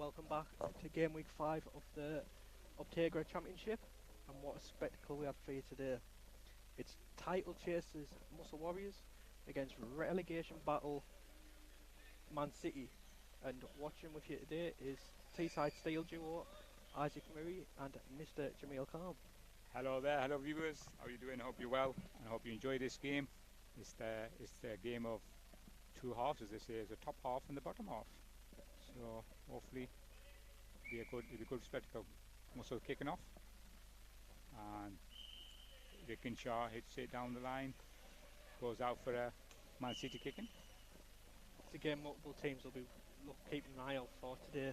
welcome back to game week 5 of the Optegra Championship. And what a spectacle we have for you today. It's title chasers Muscle Warriors against relegation battle Man City. And watching with you today is Teesside Steel duo Isaac Murray and Mr. Jamil Khan. Hello there, hello viewers. How are you doing? Hope you're well, and hope you enjoy this game. It's the game of two halves, as they say. It's the top half and the bottom half. So hopefully it'll be a good spectacle. Muscle kicking off, and Shaw hits it down the line, goes out for a Man City kicking. It's a game multiple teams will be keeping an eye out for today.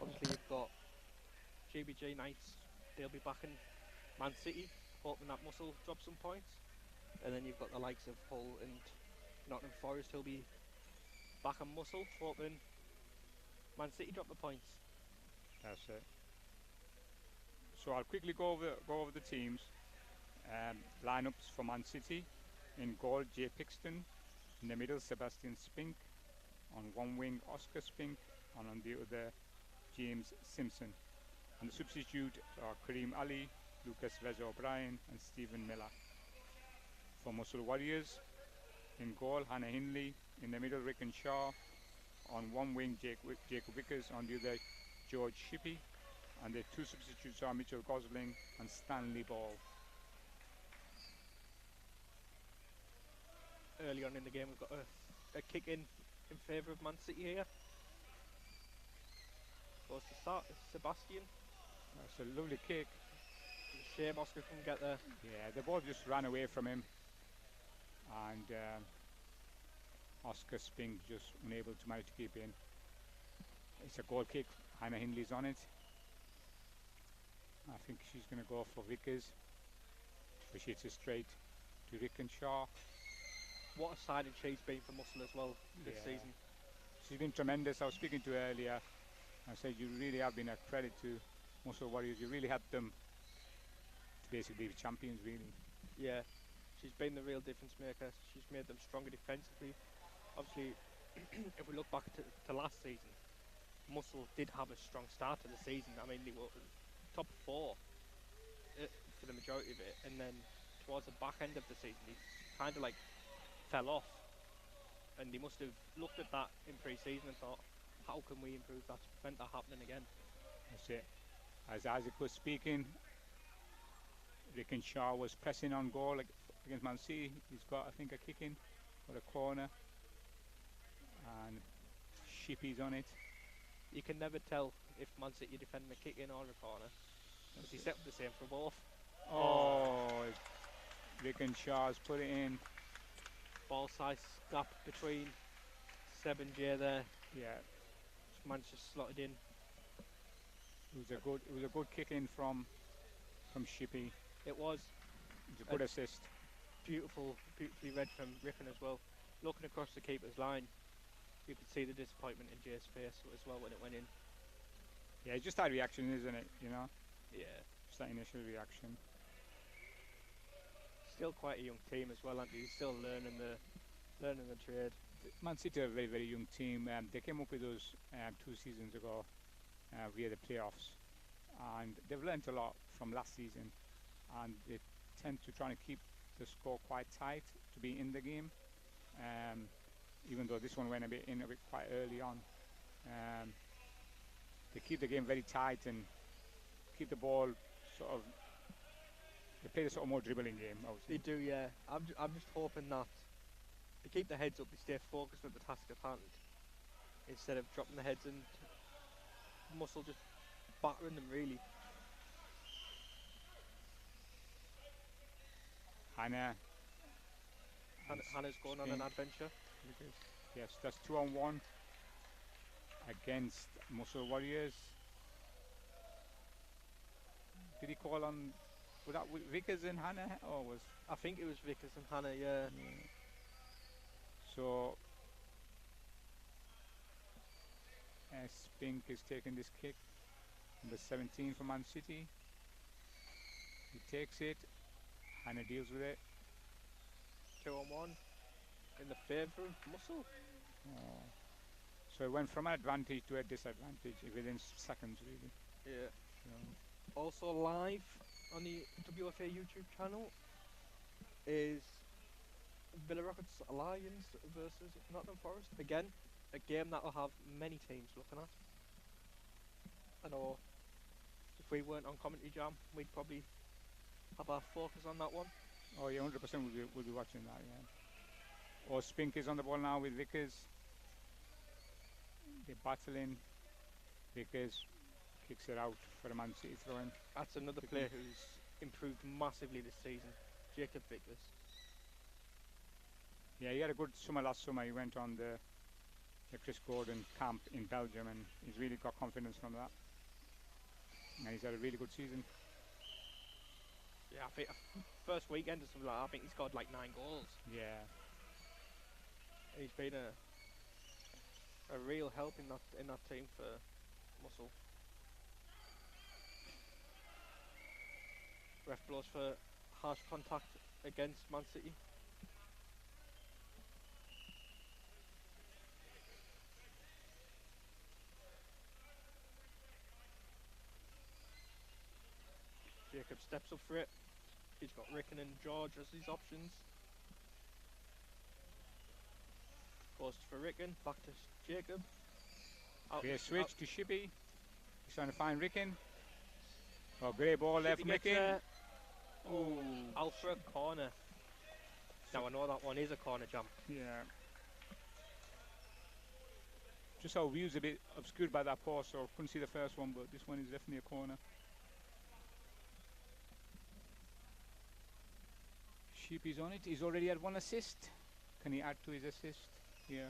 Obviously, you've got GBG Knights. They'll be backing Man City, hoping that Muscle drops some points. And then you've got the likes of Hull and Nottingham Forest who'll be backing Muscle, hoping Man City drop the points. That's it. So I'll quickly go over the teams. Lineups for Man City: in goal, Jay Pixton; in the middle, Sebastian Spink; on one wing, Oscar Spink; and on the other, James Simpson. And the substitute are Kareem Ali, Lucas Veza O'Brien, and Stephen Miller. For Muscle Warriors, in goal, Hannah Hindley; in the middle, Rick and Shaw; on one wing, Jacob Vickers; on the other, George Shippey. And the two substitutes are Mitchell Gosling and Stanley Ball. Early on in the game, we've got a kick in favour of Man City here. Goes to start, Sebastian. That's a lovely kick. Shame Oscar couldn't get there. Yeah, the ball just ran away from him, and Oscar Spink just unable to manage to keep in. It's a goal kick. Hannah Hindley's on it. I think she's going to go for Vickers, but she hits it straight to Rick and Shaw. What a signing she's been for Muscle as well this season. She's been tremendous. I was speaking to her earlier. I said you really have been a credit to Muscle Warriors. You really helped them to basically be champions, really. Yeah, she's been the real difference maker. She's made them stronger defensively. Obviously, if we look back to last season, Muscle did have a strong start to the season. I mean, they were top 4 for the majority of it, and then towards the back end of the season, they kind of like fell off. And they must have looked at that in pre-season and thought, how can we improve that to prevent that happening again? That's it. As Isaac was speaking, Rick and Shaw was pressing on goal against Man City. He's got, I think, a kick in for a corner, and Shippy's on it. You can never tell if Man City defending a kick in or a corner, because he set up the same for both. Oh, Rick and Shaw's put it in. Ball size gap between Seb and Jay there. Yeah, Just managed to slot it in. It was a good kick in from Shippy. It was. It was a good assist. Beautifully read from Rickon as well. Looking across the keeper's line, you could see the disappointment in Jay's face as well when it went in. Yeah, it's just that reaction, isn't it? You know. Yeah. Just that initial reaction. Still quite a young team as well, aren't they? Still learning the trade. Man City are a very, very young team. They came up with us 2 seasons ago via the playoffs, and they've learnt a lot from last season, and they tend to try and keep the score quite tight to be in the game, even though this one went a bit quite early on. They keep the game very tight and keep the ball sort of. They play the sort of more dribbling game, I would say. They do, yeah. I'm just hoping that they keep their heads up, they stay focused at the task at hand, instead of dropping the heads and Muscle just battering them, really. Hannah's going on an adventure. Yes, that's 2-on-1 against Muscle Warriors. Did he call on? Was that Vickers and Hannah, or was? I think it was Vickers and Hannah, yeah. So Spink is taking this kick. Number 17 for Man City. He takes it. Hannah deals with it. 2-on-1 in the favour of Muscle. Oh. So it went from an advantage to a disadvantage within seconds, really. Yeah. So, Also live on the WFA YouTube channel is Villa Rockets Lions versus Nottingham Forest. Again, a game that will have many teams looking at. I know if we weren't on Commentary Jam, we'd probably have our focus on that one. oh yeah, 100% we'll be watching that. Yeah. Or Spink is on the ball now with Vickers. They're battling. Vickers kicks it out for a Man City throw-in. That's another player who's improved massively this season, Jacob Vickers. Yeah, he had a good summer last summer. He went on the Chris Gordon camp in Belgium, and he's really got confidence from that. And he's had a really good season. Yeah, I think first weekend or something like that, I think he scored like 9 goals. Yeah. He's been a real help in that team for Muscle. Ref blows for harsh contact against Man City. Jacob steps up for it. He's got Ricken and George as his options. Goes for Ricken, back to Jacob. Great switch to Shippy. He's trying to find Ricken. Oh, great ball there from Ricken. Oh, Alfred corner. Now I know that one is a corner jump. Yeah. Just our view's a bit obscured by that post, so couldn't see the first one, but this one is definitely a corner. Shippy's on it. He's already had 1 assist. Can he add to his assist? Yeah.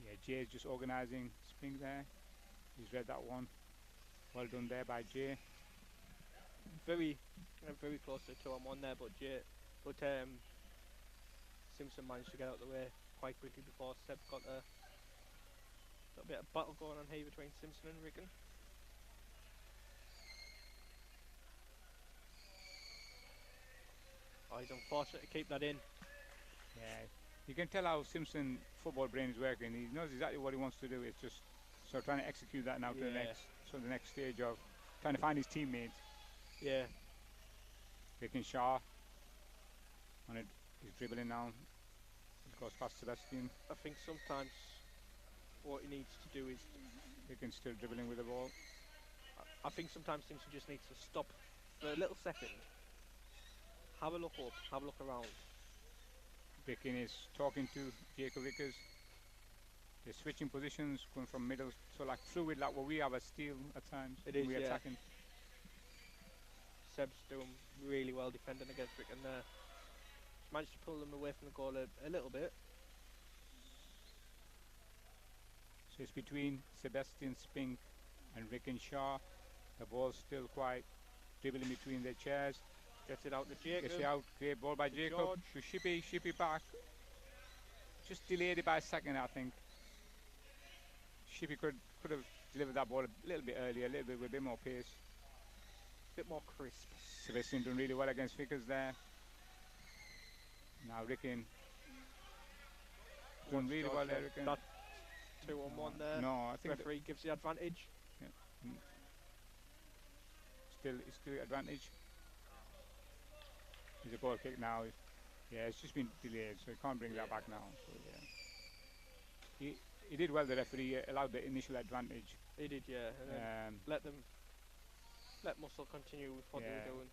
Yeah, Jay's just organising Spring there. He's read that one. Well done there by Jay. Very close to 2-on-1 there, but Simpson managed to get out of the way quite quickly before Seb got a little bit of battle going on here between Simpson and Ricken. Oh, he's unfortunate to keep that in. Yeah, you can tell how Simpson football brain is working. He knows exactly what he wants to do. It's just sort of trying to execute that now to the next stage of trying to find his teammates. Yeah. Picking Shaw on it. He's dribbling now. He goes past Sebastian. I think sometimes what he needs to do is Ricken's still dribbling with the ball. I think sometimes Simpson just needs to stop for a little second. Have a look up, have a look around. Ricken is talking to Jacob Vickers. They're switching positions, going from middle, so like fluid, like what we have a steal at times. It is, we're yeah. attacking. Seb's doing really well defending against Ricken there. Managed to pull them away from the goal a little bit. So it's between Sebastian Spink and Ricken Shaw. The ball's still quite dribbling between their chairs. Gets it out to Jacob. Gets it out. Great ball by Jacob. George. To Shippy. Shippy back. Just delayed it by a second, I think. Shippy could have delivered that ball a little bit earlier, a little bit with a bit more pace. A bit more crisp. Sebastian doing really well against Vickers there. Now Ricken doing really well there, Ricken. That 2-on-1 there. No, I think referee gives the advantage. Yeah. It's still advantage. There's a goal kick now. Yeah, it's just been delayed, so he can't bring that back now. So yeah, he did well. The referee allowed the initial advantage. He did, yeah. And then let Muscle continue with what they were doing.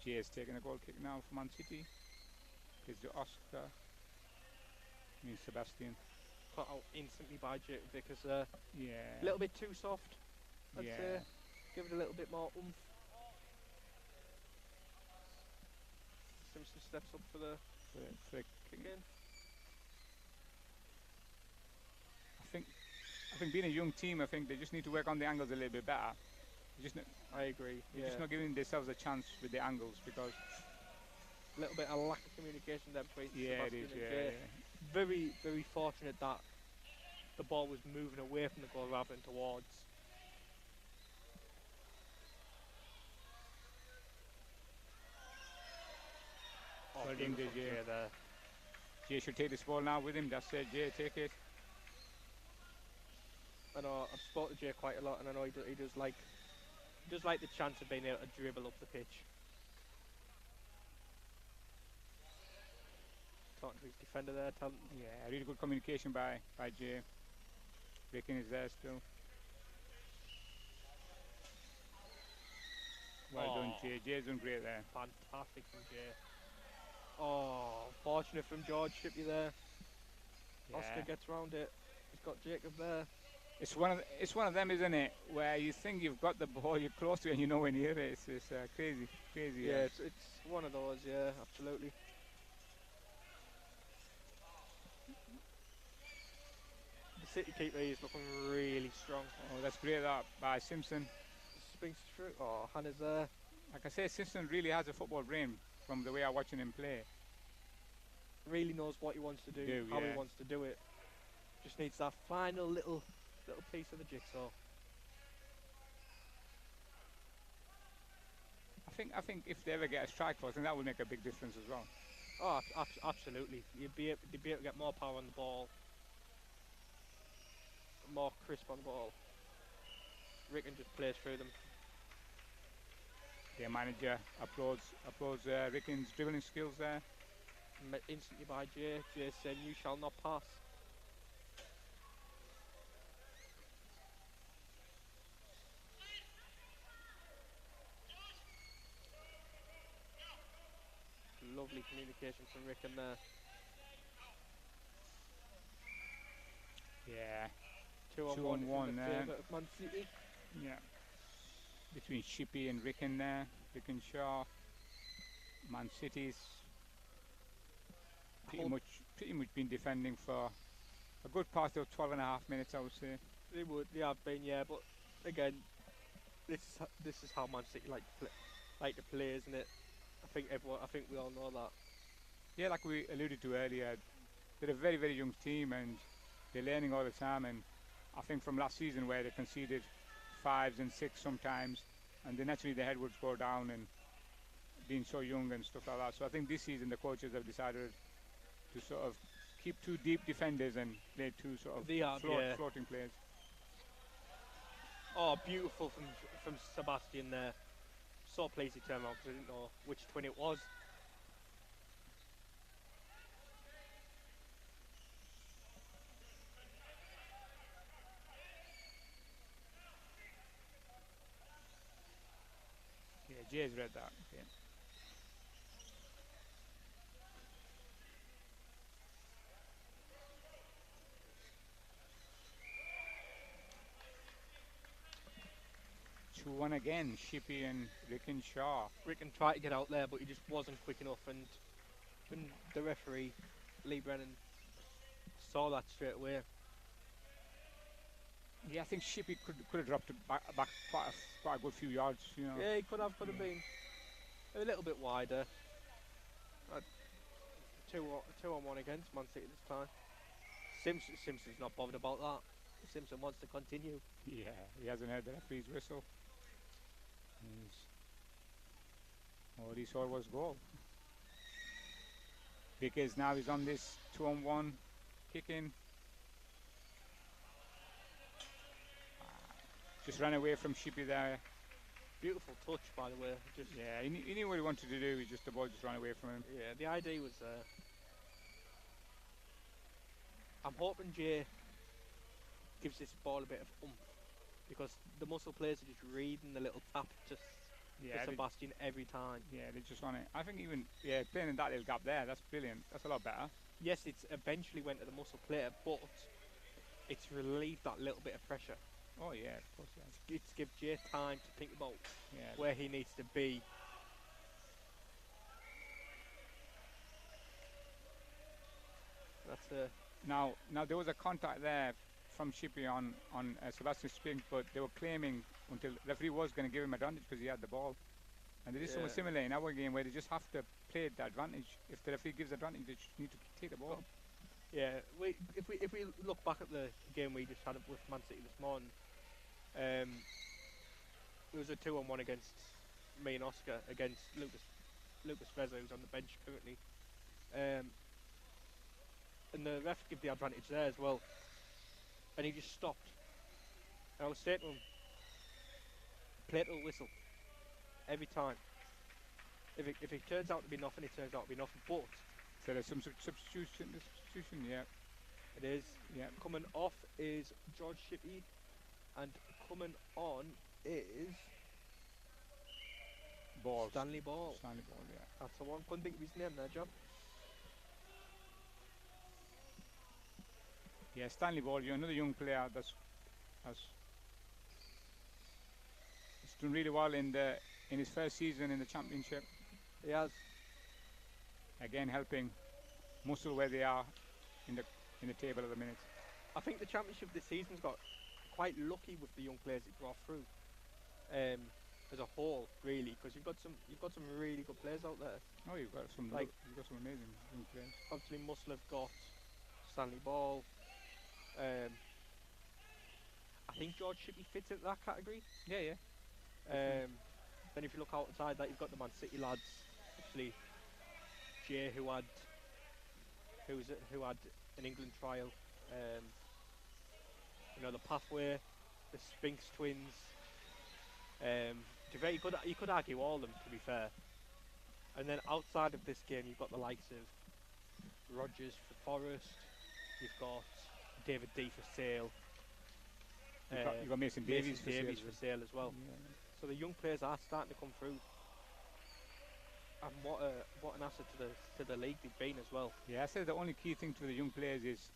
Jay is taking a goal kick now for Man City. Gives to Oscar. Sebastian. Cut out instantly by Jake Vickers there. Yeah. A little bit too soft, I'd say. Give it a little bit more oomph. Simpson steps up for the kick in. I think being a young team, I think they just need to work on the angles a little bit better. I agree. They're just not giving themselves a chance with the angles because a little bit of lack of communication there between Sebastian and Jay. Very, very fortunate that the ball was moving away from the goal rather than towards. Well done, beautiful Jay. straight there. Jay should take this ball now with him. That's it, Jay, take it. I know I've spoken to Jay quite a lot, and I know he does like the chance of being able to dribble up the pitch. Talking to his defender there, telling Yeah, really good communication by Jay. Ricken is there still. Well done, Jay. Jay's done great there. fantastic from Jay. Oh, fortunate from George Shipley there. Yeah. Oscar gets round it. He's got Jacob there. It's one of them, isn't it? Where you think you've got the ball, you're close to it, and you're nowhere near it. It's crazy. Yeah, it's one of those. Yeah, absolutely. The City keeper is looking really strong. Oh, that's great that by Simpson. Springs through. Oh, Hannah's there. Like I say, Simpson really has a football brain from the way I'm watching him play. Really knows what he wants to do, how he wants to do it. Just needs that final little piece of the jigsaw. I think if they ever get a strike force, then that will make a big difference as well. Oh, absolutely. You'd be able to get more power on the ball, more crisp on the ball. Ricken just plays through them. Their manager applauds Ricken's dribbling skills there. Met instantly by Jay. Jay saying, "You shall not pass." Lovely communication from Ricken there. Yeah. 2 on 1 in the favour of Man City. Yeah. Between Shippey and Ricken there. Ricken Shaw. Man City's pretty much been defending for a good part of 12.5 minutes, I would say. They have been, yeah, but again, this is how Man City like to play, isn't it? I think we all know that. Yeah, like we alluded to earlier, they're a very, very young team and they're learning all the time. And I think from last season where they conceded 5s and 6 sometimes, and then naturally their head would go down and being so young and stuff like that. So I think this season the coaches have decided to sort of keep 2 deep defenders and play 2 sort of floating players. Oh, beautiful from Sebastian there. So pleased he turned around because I didn't know which twin it was. Yeah, Jay's read that. Okay. One again, Shippey and Ricken Shaw. Ricken tried to get out there, but he just wasn't quick enough, and when the referee, Lee Brennan, saw that straight away. Yeah, I think Shippey could have dropped it back quite a good few yards, you know. Yeah, he could have been a little bit wider. 2 on 1 against Man City this time. Simpson's not bothered about that. Simpson wants to continue. Yeah, he hasn't heard the referee's whistle. All he saw was goal. Because now he's on this 2 on 1 kicking. Just ran away from Shippey there. Beautiful touch, by the way. Yeah, he knew what he wanted to do. The ball just ran away from him. Yeah, the ID was there. I'm hoping Jay gives this ball a bit of oomph, because the muscle players are just reading the little tap to Sebastian every time. Yeah, they just want it. I think even playing in that little gap there, that's brilliant. That's a lot better. Yes, it's eventually went to the muscle player, but it's relieved that little bit of pressure. Oh yeah, of course. Yeah. It's give Jay time to think about where he needs to be. That's Now there was a contact there from Shippey on Sebastian Spink, but they were claiming until the referee was going to give him advantage because he had the ball. And there is something similar in our game where they just have to play the advantage. If the referee gives advantage, they just need to take the ball. Yeah, if we look back at the game we just had with Man City this morning, it was a 2 on 1 against me and Oscar against Lucas Veza, who's on the bench currently. and the ref gave the advantage there as well. And he just stopped. And I was saying to him, play to the whistle every time. If it turns out to be nothing, it turns out to be nothing. But So there's some substitution, yeah. it is. Yeah. Coming off is George Shippey, and coming on is Balls. Stanley Ball. Stanley Ball, yeah. That's the one. Couldn't think of his name there, John. Yeah, Stanley Ball, you're another young player that's done really well in his first season in the championship. He has. Again, helping Muscle where they are in the table at the minute. I think the championship this season's got quite lucky with the young players it brought through. As a whole, really, because you've got some really good players out there. Oh, you've got some amazing young players. Obviously, Muscle have got Stanley Ball. I think George Shippey fits into that category. Yeah. Then if you look outside that, you've got the Man City lads. Obviously, Jay who had an England trial. The Pathway, the Spinks twins. You could argue all of them, to be fair. And then outside of this game, you've got the likes of Rogers for Forest. You've got David D for Sale. You've got Mason Davies for Sale as well. Yeah. So the young players are starting to come through. And what an asset to the league they've been as well. Yeah, I said the only key thing to the young players is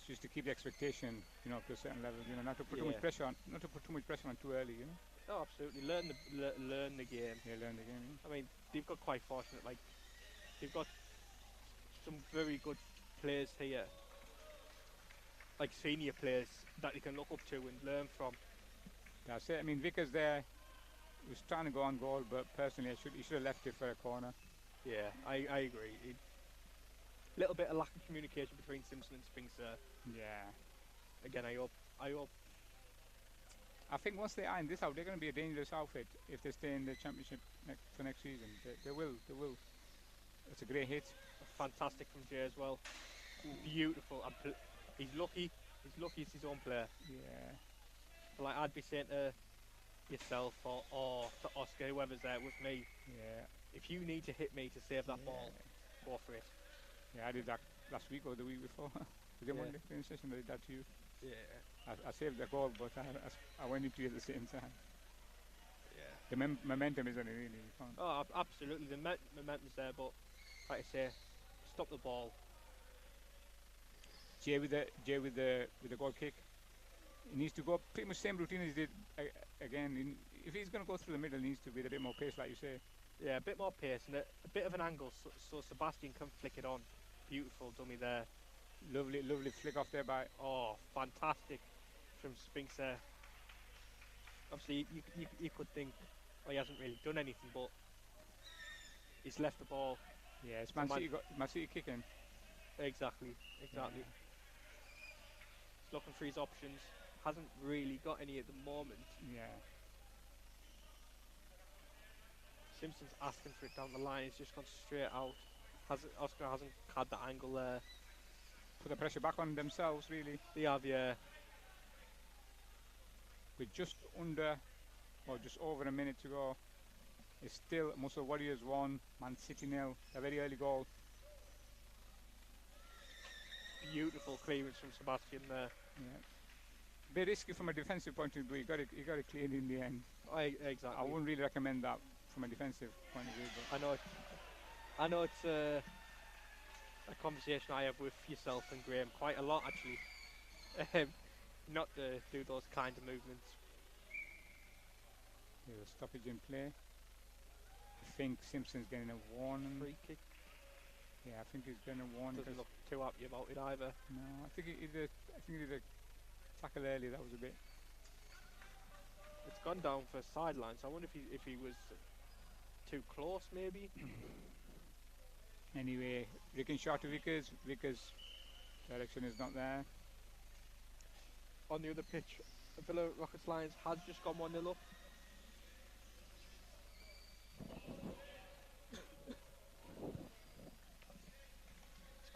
just to keep the expectation, to a certain level. Not to put too much pressure on, too early. Oh, absolutely. Learn the game. Yeah, learn the game. Yeah. I mean, they've got quite fortunate. Like, they've got some very good players here, like senior players that they can look up to and learn from. That's it. I mean, Vickers there was trying to go on goal, but personally, he should have left it for a corner. Yeah, I agree. Little bit of lack of communication between Simpson and Spinks there. Yeah. Again, I hope. I think once they iron this out, they're going to be a dangerous outfit if they stay in the championship for next season. They will. It's a great hit. Fantastic from Jay as well. Beautiful. He's lucky. He's lucky it's his own player. Yeah. But like I'd be saying to yourself or to Oscar, whoever's there with me, yeah, if you need to hit me to save that ball, go for it. Yeah, I did that last week or the week before. Was it Monday training session? I did that to you. Yeah. I saved the goal, but I went into it at the same time. Yeah. The momentum isn't it really? You can't. Oh, absolutely. The momentum's there, but like I say, stop the ball. Jay with the goal kick. He needs to go pretty much same routine as he did again. If he's going to go through the middle, he needs to be a bit more pace, like you say. Yeah, a bit more pace and a bit of an angle, so Sebastian can flick it on. Beautiful dummy there. Lovely flick off there by. Oh, fantastic from Spinks there. Obviously, you could think, well, he hasn't really done anything, but he's left the ball. Yeah, it's Man City kicking. Exactly. Yeah. He's looking for his options. Hasn't really got any at the moment. Yeah. Simpson's asking for it down the line. He's just gone straight out. Oscar hasn't had the angle there. Put the pressure back on themselves, really. They have, yeah. With just under, or just over a minute to go. It's still Muscle Warriors 1, Man City 0. A very early goal. Beautiful clearance from Sebastian there. Yeah. A bit risky from a defensive point of view. You got to clear it in the end. Exactly. I wouldn't really recommend that from a defensive point of view. But I know it's a conversation I have with yourself and Graham quite a lot, actually. Not to do those kind of movements. There's a stoppage in play. I think Simpson's getting a warning. Free kick. Yeah, I think he's getting a warning. Doesn't look too happy about it either. No, I think he did a tackle early. That was a bit. It's gone down for sidelines. I wonder if he was too close, maybe. Anyway, Ricken shot to Vickers. Vickers' direction is not there. On the other pitch, Villa Rockets Lions has just gone 1-0 up.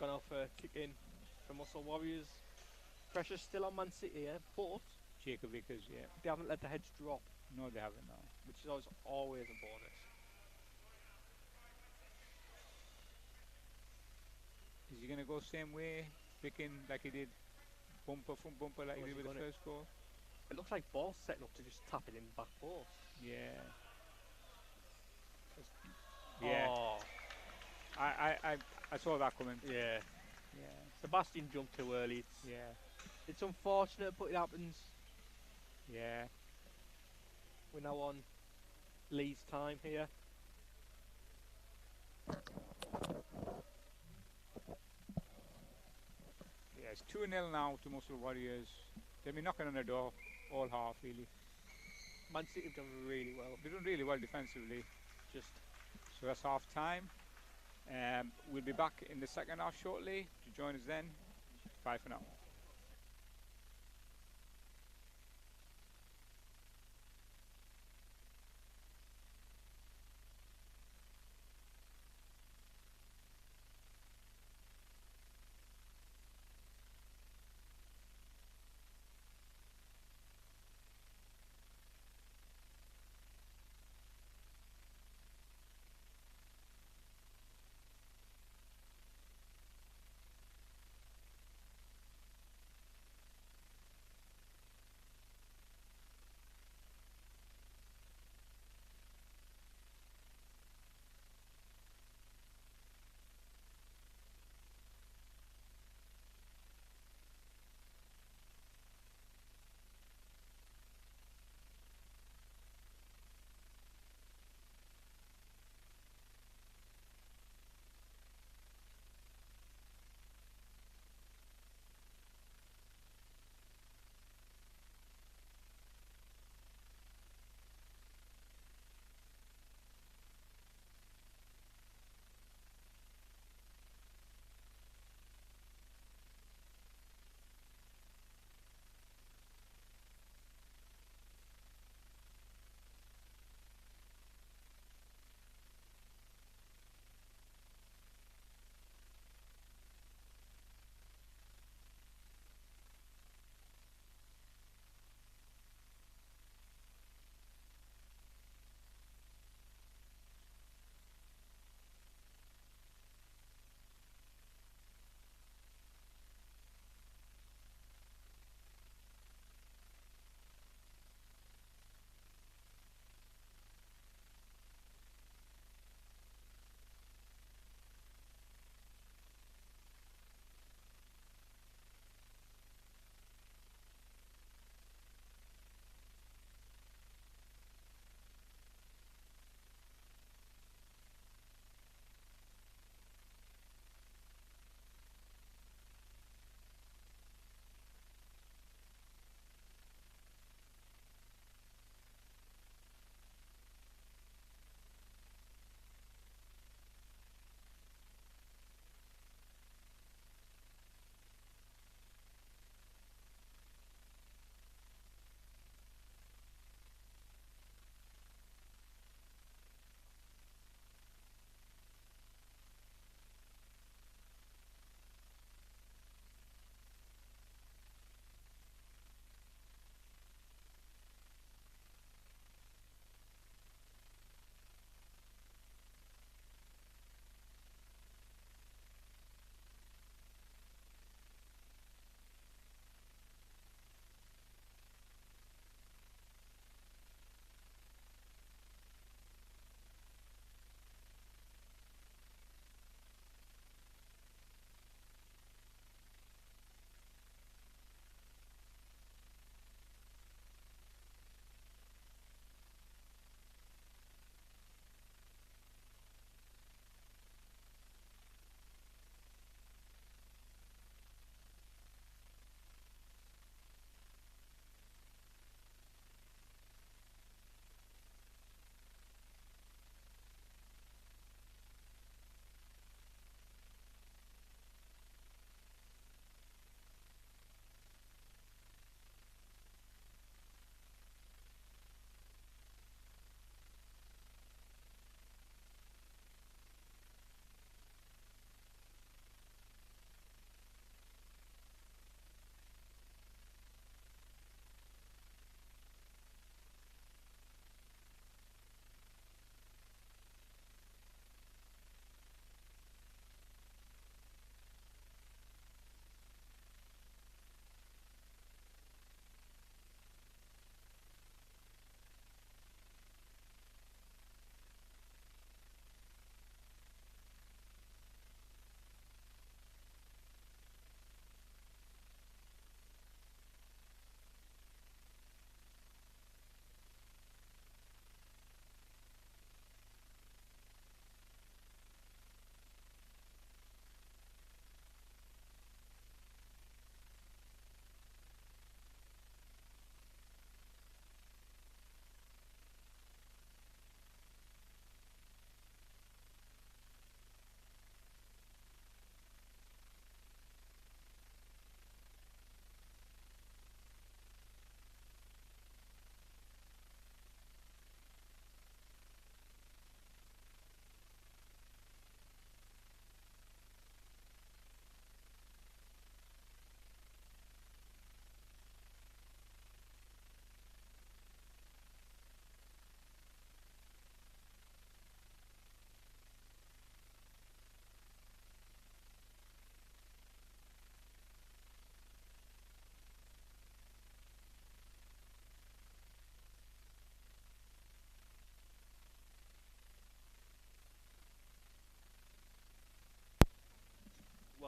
gone off a kick in for Muscle Warriors. Pressure's still on Man City here, but Jacob Vickers, yeah. they haven't let the heads drop, No, they haven't, no. which is always a bonus. Is he going to go same way, picking like he did bumper from bumper like Or he is did he with the gonna- first goal? It looks like ball's setting up to just tap it in back post. Yeah. Yeah. Oh, I saw that coming. yeah. Yeah. Sebastian jumped too early. Yeah. It's unfortunate, but it happens. Yeah. We're now on Lee's time here. Yeah, it's 2-0 now to Muscle Warriors. They've been knocking on the door all half, really. Man City have done really well. They're doing really well defensively. Just So that's half time. We'll be back in the second half shortly. To join us then. Bye for now.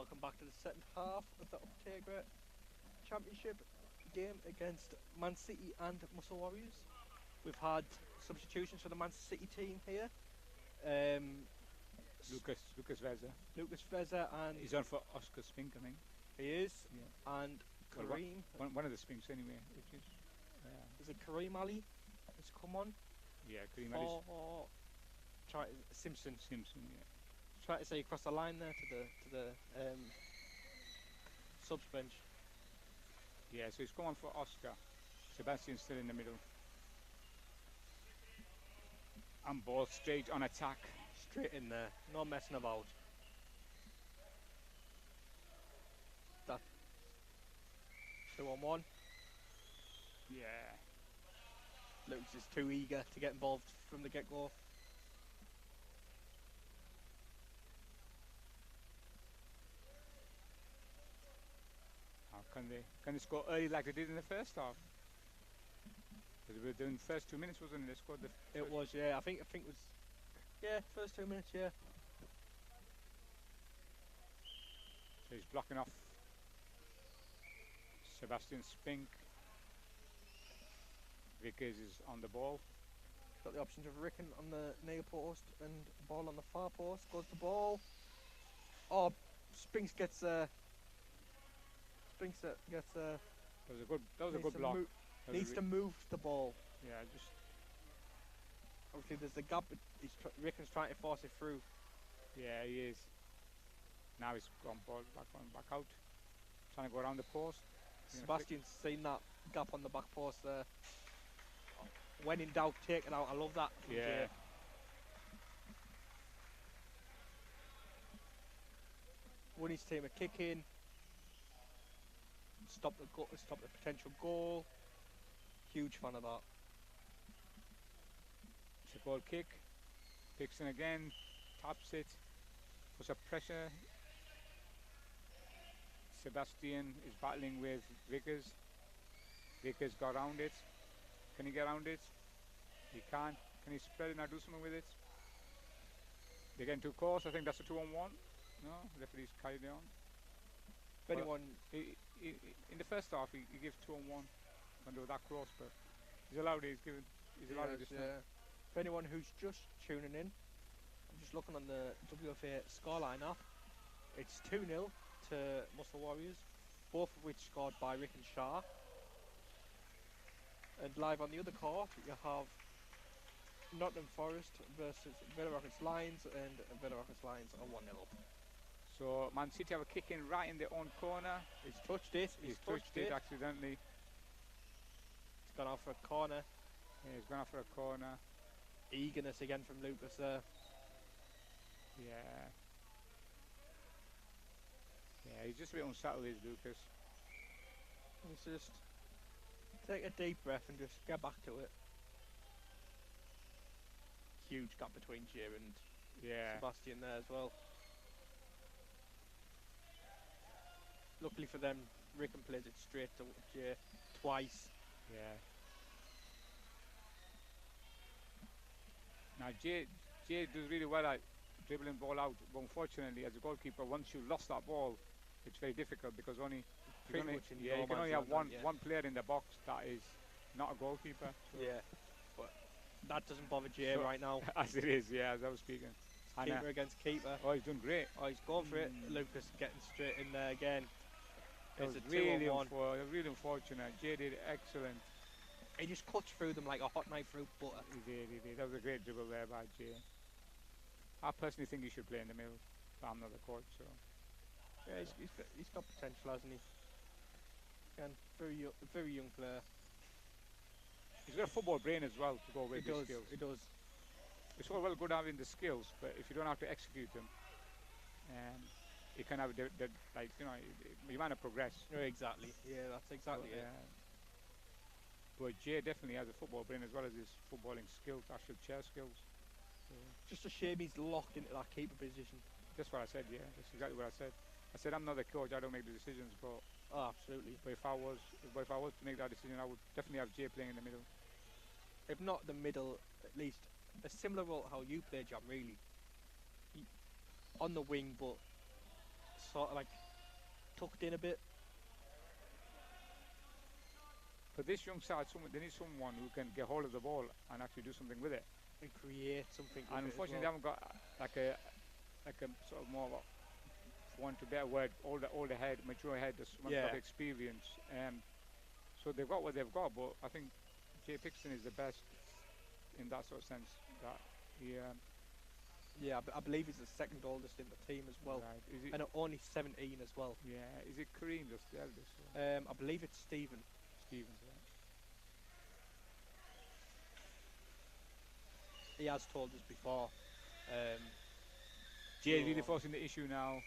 Welcome back to the second half of the Optegra Championship game against Man City and Muscle Warriors. We've had substitutions for the Man City team here. Lucas Veza. Lucas Veza and He's on for Oscar Spink, I think. he is, Yeah. and Kareem. One of the Spinks anyway, which is Is it Kareem Ali? Has come on. Kareem Ali's Or Simpson. Simpson, yeah. Try to say across the line there to the subs bench. Yeah, so he's come on for Oscar. Sebastian's still in the middle. And ball straight on attack. Straight in there, no messing about. That 2-on-1. Yeah. Lucas is too eager to get involved from the get-go. Can they score early like they did in the first half? Because we were doing the first 2 minutes, wasn't it? They scored the. It was, yeah. I think it was, yeah, first 2 minutes, yeah. So he's blocking off Sebastian Spink. Vickers is on the ball. Got the options of Ricken on the near post and ball on the far post. Goes the ball. Oh, Spinks gets That was a good block. Needs to move the ball. Yeah, just. Obviously, there's the gap. Ricken's trying to force it through. Yeah, he is. Now he's gone back out. Trying to go around the post. Sebastian's seen that gap on the back post there. When in doubt, take it out. I love that. Yeah. Won his team a kick in. Stop the potential goal. Huge fan of that. It's a goal kick. Picks in again. Taps it. Puts up pressure. Sebastian is battling with Vickers. Vickers got around it. Can he get around it? He can't. Can he spread it and do something with it? They're getting too close. I think that's a 2-on-1. No, referee's carried it on. If anyone, in the first half, he gives 2-on-1 when they were that close, but he's allowed it. He's allowed it this time. For anyone who's just tuning in, I'm just looking on the WFA scoreline app. It's 2-0 to Muscle Warriors, both of which scored by Rick and Shah. And live on the other court, you have Nottingham Forest versus Villa Rockets Lions, and Villa Rockets Lions are 1-0 up. So Man City have a kick in right in their own corner. He's touched it. He's touched it accidentally. He's gone out for a corner. Yeah, he's gone out for a corner. Eagerness again from Lucas there. Yeah. Yeah, he's just a bit unsettled, is Lucas. He's just take a deep breath and just get back to it. Huge gap between Jay and Sebastian there as well. Luckily for them, Ricken plays it straight to Jay twice. Yeah. Now Jay does really well at dribbling ball out, but unfortunately, as a goalkeeper, once you lost that ball, it's very difficult because you can only have one player in the box that is not a goalkeeper. So. Yeah, but that doesn't bother Jay right now. As it is, yeah, as I was speaking. Keeper against keeper. Oh, he's doing great. Oh, he's going for it. Lucas getting straight in there again. That was really unfortunate. Jay did excellent. He just cuts through them like a hot knife through butter. He did. That was a great dribble there by Jay. I personally think he should play in the middle, but I'm not the coach, so. Yeah, he's got potential, hasn't he? Again, very young player. He's got a football brain as well to go with his skills. He does. It's all well good having the skills, but if you don't have to execute them, you can have you might not progress. No, exactly. Yeah, that's exactly it. But Jay definitely has a football brain as well as his footballing skills, actual chair skills. So just a shame he's locked into that keeper position. That's what I said. Yeah, that's exactly what I said. I said I'm not the coach. I don't make the decisions, but absolutely. But if I was to make that decision, I would definitely have Jay playing in the middle. If not the middle, at least a similar role how you play, Jam. Really, on the wing, but sort of like tucked in a bit. For this young side, they need someone who can get hold of the ball and actually do something with it. And create something. And unfortunately, they haven't got like a sort of more, for want of a better word, older head, mature head, that's got experience. So they've got what they've got, but I think Jay Pixton is the best in that sort of sense. That he, yeah, I believe he's the second oldest in the team as well, right. and only 17 as well. Yeah, is it Kareem that's the eldest? I believe it's Stephen. Stevens, right. He has told us before. Jay's really forcing the issue now.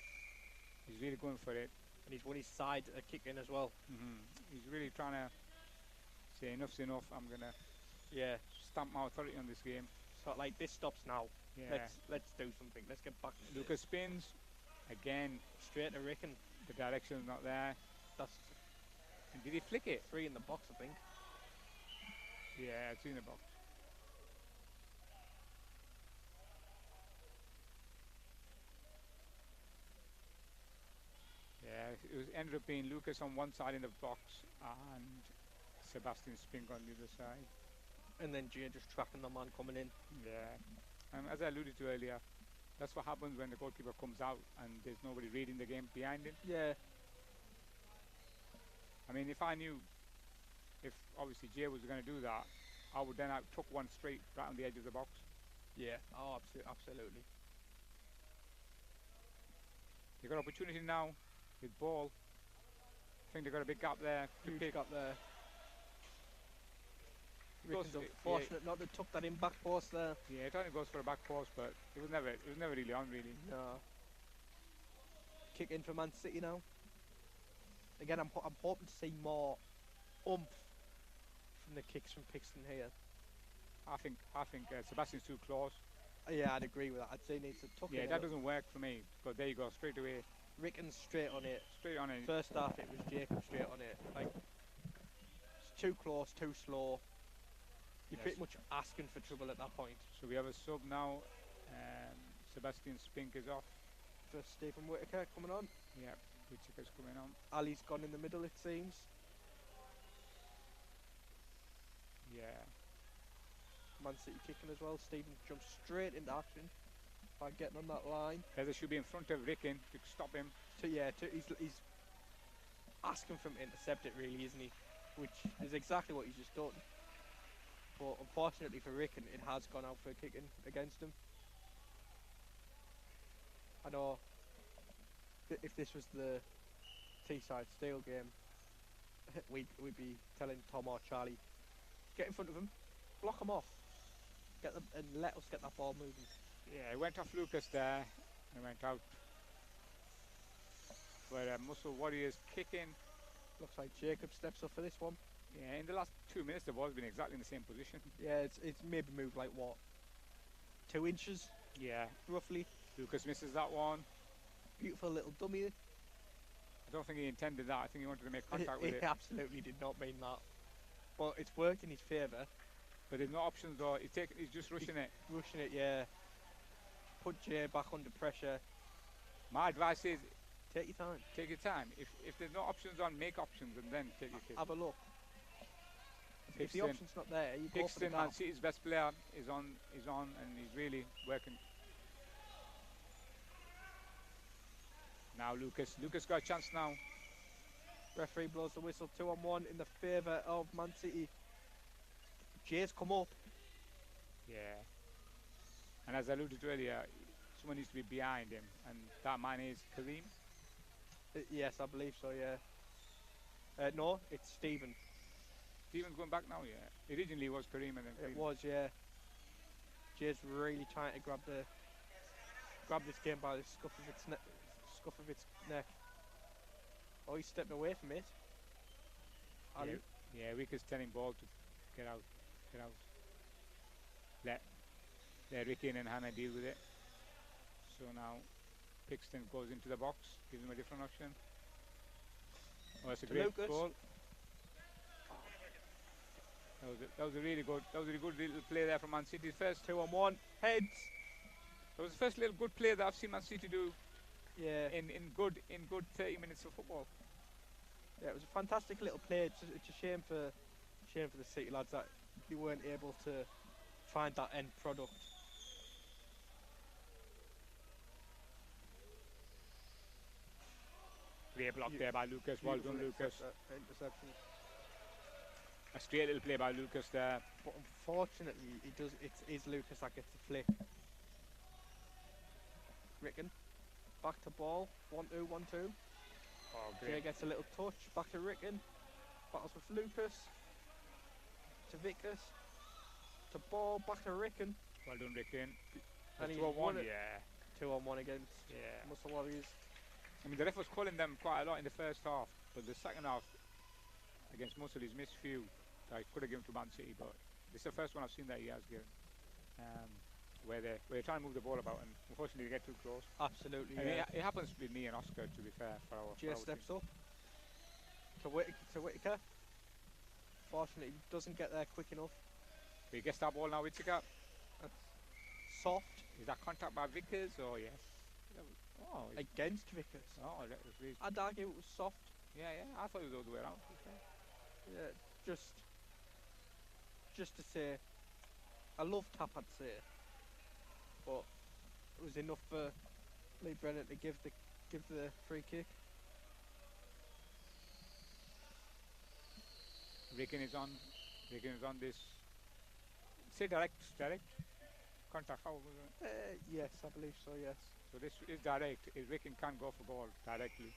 He's really going for it. And he's won his side a kick in as well. He's really trying to say enough's enough. I'm gonna stamp my authority on this game. So like this stops now. Yeah. Let's do something. Let's get back. Lucas spins again. Straight to Ricken. The direction's not there. And did he flick it? 3 in the box, I think. Yeah, it's in the box. Yeah, ended up being Lucas on one side in the box and Sebastian Spink on the other side. And then Jay just tracking the man coming in. Yeah. As I alluded to earlier, that's what happens when the goalkeeper comes out and there's nobody reading the game behind him. Yeah. I mean, if obviously Jay was going to do that, I would then have took one straight right on the edge of the box. Yeah. Oh, absolutely. They've got opportunity now with ball. I think they've got a big gap there. Huge gap there. Ricken's unfortunate not to tuck that in back post there. Yeah, it only goes for a back post, but it was never really on really. No. Kick in for Man City now. Again, I'm hoping to see more oomph from the kicks from Pixton here. I think Sebastian's too close. Yeah, I'd agree with that. I'd say he needs to tuck it. Yeah, that doesn't work for me. But there you go, straight away. Ricken's straight on it. Straight on it. First half it was Jacob straight on it. Like, it's too close, too slow. You're pretty much asking for trouble at that point. So we have a sub now. Sebastian Spink is off. For Stephen Whittaker coming on. Yeah, Whittaker's coming on. Ali's gone in the middle, it seems. Yeah. Man City kicking as well. Stephen jumps straight into action by getting on that line. Heather should be in front of Ricken to stop him. He's asking for him to intercept it, really, isn't he? Which is exactly what he's just done. But unfortunately for Ricken, it has gone out for a kick in against him. I know if this was the Teesside Steel game, we'd be telling Tom or Charlie, get in front of him, block him off, and let us get that ball moving. Yeah, it went off Lucas there, and went out for Muscle Warriors kicking. Looks like Jacob steps up for this one. Yeah, in the last 2 minutes the ball's been exactly in the same position. Yeah, it's maybe moved like what, 2 inches? Yeah, roughly. Lucas misses that one. Beautiful little dummy. I don't think he intended that. I think he wanted to make contact with it. He absolutely did not mean that. But it's worked in his favour. But there's no options though. He's just rushing it. Rushing it, yeah. Put Jay back under pressure. My advice is take your time. Take your time. If there's no options on, make options and then take your kick. Have a look. If the option's not there, you go for the Man City's best player is on, and he's really working. Now Lucas got a chance now. Referee blows the whistle. 2-on-1 in the favour of Man City. Jay's come up. Yeah. And as I alluded to earlier, someone needs to be behind him, and that man is Kareem. Yes, I believe so. Yeah. No, it's Stephen. Stephen's going back now. Yeah. Originally it was Kareem, and then Kareem. It was. Yeah. Jay's really trying to grab this game by the scuff of its neck. Oh, he's stepping away from it. Yeah, Ricker's telling ball to get out. Let Ricky and Hannah deal with it. So now Pixton goes into the box, gives him a different option. Oh, that's a great goal. That was a really good little play there from Man City. First 2-on-1 heads. That was the first little good play that I've seen Man City do Yeah, in good 30 minutes of football. yeah, it was a fantastic little play. It's a shame for the City lads that they weren't able to find that end product. Great block Beau- there by Lucas. Well done, Lucas. Interception. A straight little play by Lucas there. But unfortunately, it is Lucas that gets the flick. Ricken, back to ball. 1-2, 1-2. Oh, Jay great. gets a little touch. Back to Ricken. Battles with Lucas. To Vickers. To ball. Back to Ricken. Well done, Ricken. And he's 2-on-1, won it. yeah. 2-on-1 against Yeah. Muscle Warriors. I mean, the ref was calling them quite a lot in the first half, but the second half against Muscle, he's missed few. I could have given to Man City, but this is the first one I've seen that he has given. Where they're trying to move the ball about, and unfortunately they get too close. Absolutely. I mean, Yeah. it happens with me and Oscar, to be fair, for our Jay steps up to Whittaker. Fortunately, he doesn't get there quick enough. But he gets that ball now, Whittaker. That's soft Is that contact by Vickers, or yes? Oh, against Vickers. oh, that was really, I'd argue it was soft. yeah, I thought it was the other way around, to be fair. Yeah, just to say, I love tap, I'd say, but it was enough for Lee Brennan to give the free kick. Ricken is on this. Say direct contact. How was it? Yes, I believe so. Yes. So this is direct. Ricken can go for ball directly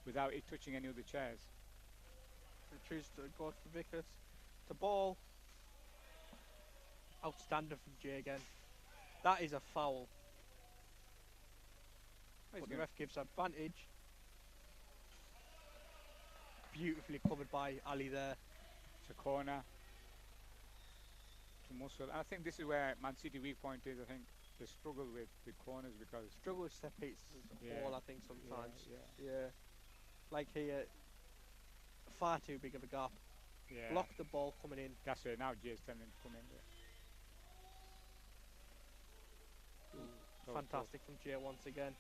without it touching any of the chairs. They choose to go for Vickers. To ball. Outstanding from Jay again. That is a foul. But the ref gives advantage. Beautifully covered by Ali there. It's a corner to Muscle. I think this is where Man City weak point is. I think they struggle with corners because Struggle with set pieces as a whole, I think, sometimes. Yeah. Like here, far too big of a gap. Yeah. Block the ball coming in. That's it. Now Jay's telling him to come in there. Fantastic from Jay once again.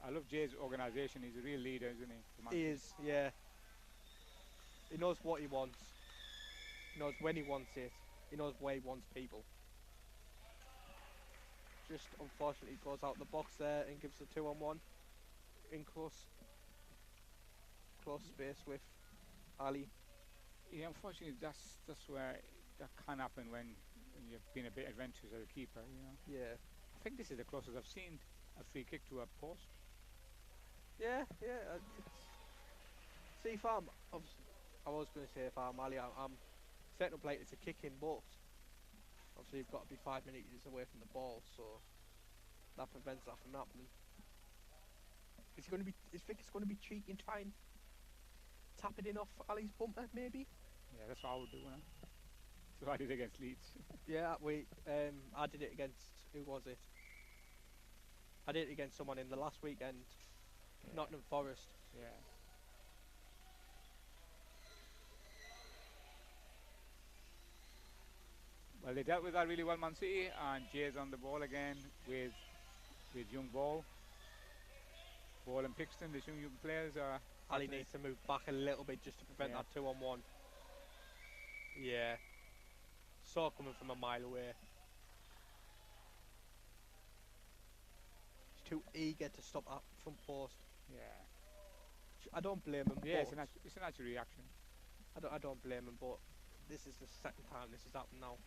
I love Jay's organisation. He's a real leader, isn't he? for Man He City? is, yeah. He knows what he wants. He knows when he wants it. He knows where he wants people. Just unfortunately goes out the box there and gives the 2-on-1 in close space with Ali. Yeah, unfortunately, that's where that can happen when you've been a bit adventurous as a keeper. You know. Yeah. I think this is the closest I've seen a free kick to a post. Yeah. See, if I'm obviously, I was going to say if I'm Ali, I'm setting up like it's a kick in, but obviously you've got to be 5 metres away from the ball, so that prevents that from happening. Is Vickers going to be cheeky and try and tap it in off Ali's bumper, maybe? Yeah, that's what I would do. Huh? That's what I did against Leeds. Yeah, I did it against, who was it? I did it against someone in the last weekend, Nottingham Forest. Yeah. Well, they dealt with that really well, Man City, and Jay's on the ball again with young Ball and Pixton, the young players are. Ali needs to move back a little bit just to prevent that 2-on-1. Yeah. Saw it coming from a mile away. He's too eager to stop that front post. Yeah. I don't blame him. Yeah, but it's a natural reaction. I don't blame him, but this is the second time this has happened now.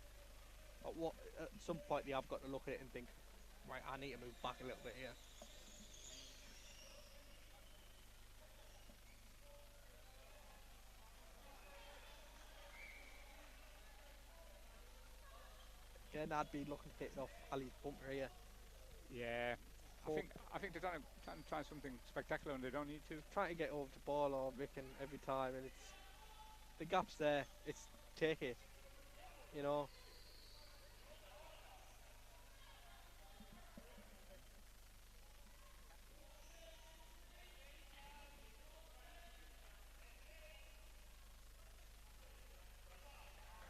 At some point they have got to look at it and think, right, I need to move back a little bit here. Again, I'd be looking to hit off Ali's bumper here. Yeah. I think they're trying to try something spectacular and they don't need to. Trying to get over the ball or Ricken every time, and it's the gap's there. It's take it, you know.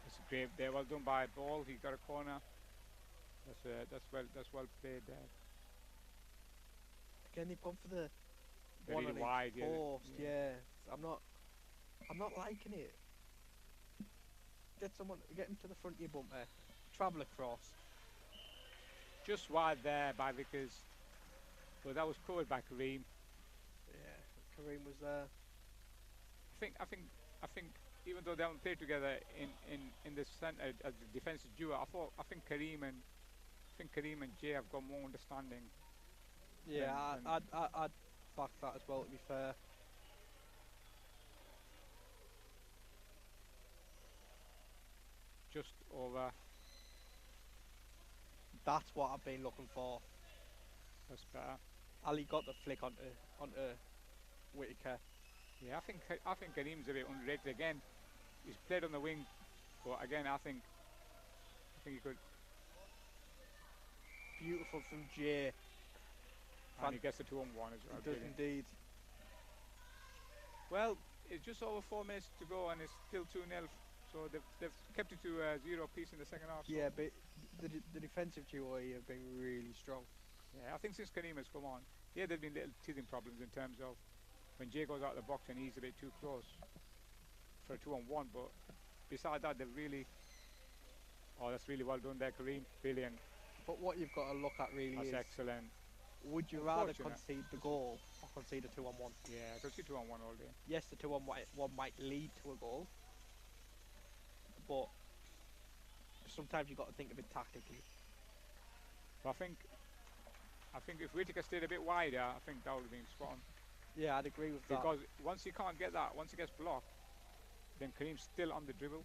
It's great there, well done by Ball. He got a corner. That's well played there. Again, they've gone for the They're one really on wide, each post. yeah. Yeah, I'm not liking it. Get him to the front of your bumper, travel across. Just wide there by Vickers, but that was covered by Kareem. Yeah, Kareem was there. I think even though they haven't played together in the centre as the defensive duo, I think Kareem and Jay have got more understanding. Yeah, than I'd back that as well. To be fair, just over. that's what I've been looking for. That's better. Ali got the flick onto Whitaker. Yeah, I think Kareem's a bit underrated again. He's played on the wing, but again, I think he could. Beautiful from Jay. And he gets the 2-on-1 as well. He does indeed. Well, it's just over 4 minutes to go, and it's still 2-0. So they've kept it to 0 piece in the second half. Yeah, but the defensive duo here have been really strong. Yeah, I think since Kareem has come on, yeah, there've been little teething problems in terms of when Jay goes out of the box and he's a bit too close for a 2-on-1. But beside that, they've really. Oh, that's really well done there, Kareem. Brilliant. But what you've got to look at really is, That's excellent. would you rather concede the goal or concede a 2-on-1? Yeah, I concede 2-on-1 all day. Yes, the 2-on-1 might lead to a goal, but sometimes you've got to think of it tactically. But I think if Whitaker stayed a bit wider, I think that would have been spot on. Yeah, I'd agree with that. Because once he can't get that, once he gets blocked, then Kareem's still on the dribble.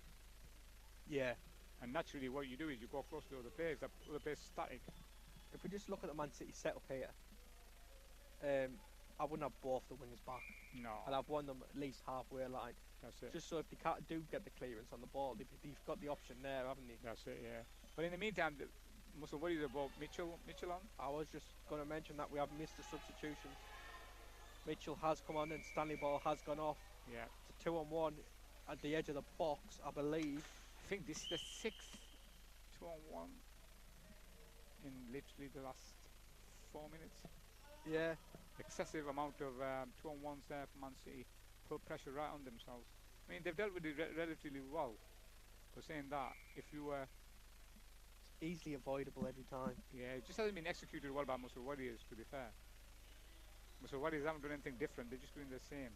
Yeah. And naturally what you do is you go close to the other players, that other player's static. If we just look at the Man City setup here, I wouldn't have both the wingers back. No. I'd have one of them at least halfway line. That's it. Just so if they do get the clearance on the ball, they've got the option there, haven't they? That's it, yeah. But in the meantime, Muscle, what is it about Mitchell on? I was just going to mention that we have missed a substitution. Mitchell has come on and Stanley Ball has gone off. Yeah. It's a 2-on-1 at the edge of the box, I believe. I think this is the 6th 2-on-1 in literally the last 4 minutes. Yeah. Excessive amount of 2-on-1s there for Man City. Put pressure right on themselves. I mean, they've dealt with it relatively well. But saying that, if you were... It's easily avoidable every time. Yeah, it just hasn't been executed well by Muscle Warriors, to be fair. Muscle Warriors haven't done anything different, they're just doing the same.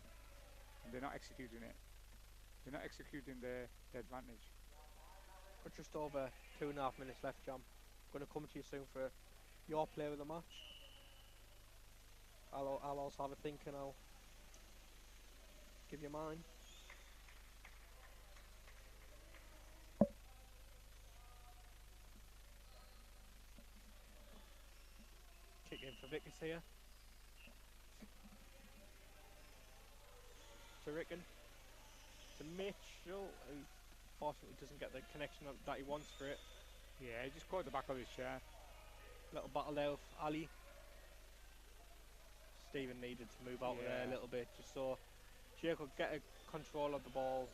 And they're not executing it. They're not executing their advantage. We're just over 2.5 minutes left, Jam. I'm going to come to you soon for your player of the match. I'll also have a think and I'll give you mine. Kick in for Vickers here. To Rickon. To Mitchell, who fortunately doesn't get the connection that he wants for it. Yeah, he just caught the back of his chair. Little battle there with Ali. Stephen needed to move out there a little bit just so Jay could get a control of the ball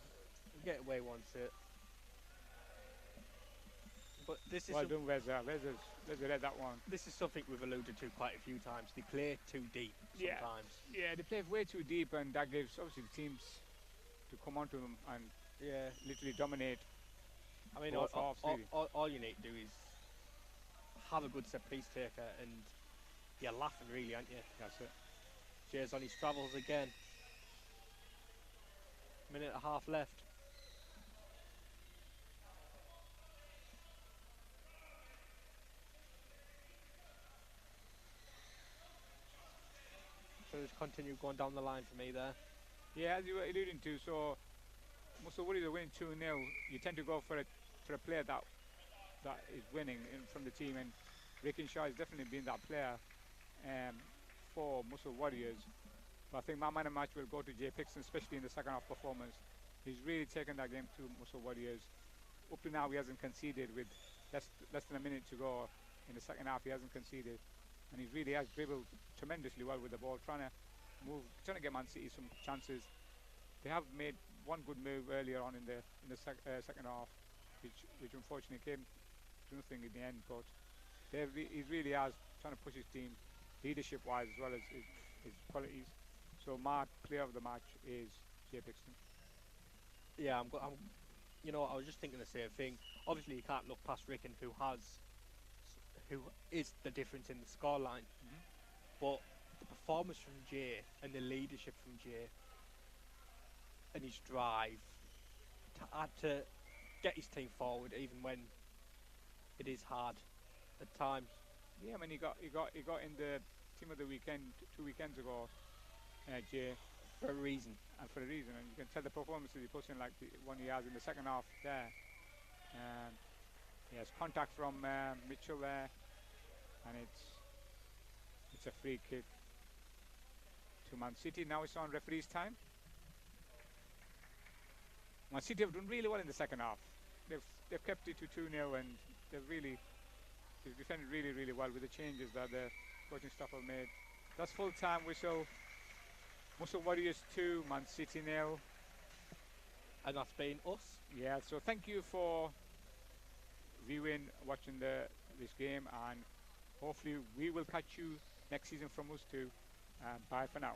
and get where he wants it. But this is well done, Reza. Reza's read that one. This is something we've alluded to quite a few times. They play too deep sometimes. Yeah, they play way too deep, and that gives obviously the teams to come onto them and literally dominate. I mean, all you need to do is have a good set piece taker, and you're laughing, really, aren't you? That's it. Jay's on his travels again. Minute and a half left. So just continue going down the line for me there. Yeah, as you were alluding to, so Muscle Warriors are winning 2-0. You tend to go for a player that is winning from the team, and Rickenshaw has definitely been that player for Muscle Warriors. But I think my man of the match will go to Jay Pixton, especially in the second half performance. He's really taken that game to Muscle Warriors. Up to now, he hasn't conceded with less than a minute to go in the second half. He hasn't conceded, and he really has dribbled tremendously well with the ball, trying to get Man City some chances. They have made one good move earlier on in the second half, which unfortunately came to nothing in the end. But he really has trying to push his team leadership-wise as well as his qualities. So my player of the match is Jay Pixton. Yeah, I was just thinking the same thing. Obviously, you can't look past Ricken, who is the difference in the scoreline. But the performance from Jay and the leadership from Jay and his drive to get his team forward, even when it is hard at times. Yeah, I mean, he got in the team of the weekend 2 weekends ago, Jay, For a reason. and for a reason. And you can tell the performances he puts in, like the one he has in the second half there. He has contact from Mitchell there, and it's a free kick to Man City. Now it's on referee's time. Man City have done really well in the second half. They've kept it to 2-0, and they've defended really, really well with the changes that the coaching staff have made. That's full time whistle. Muscle Warriors 2, Man City 0. And that's been us. Yeah, so thank you for watching this game, and hopefully we will catch you next season from us too. Bye for now.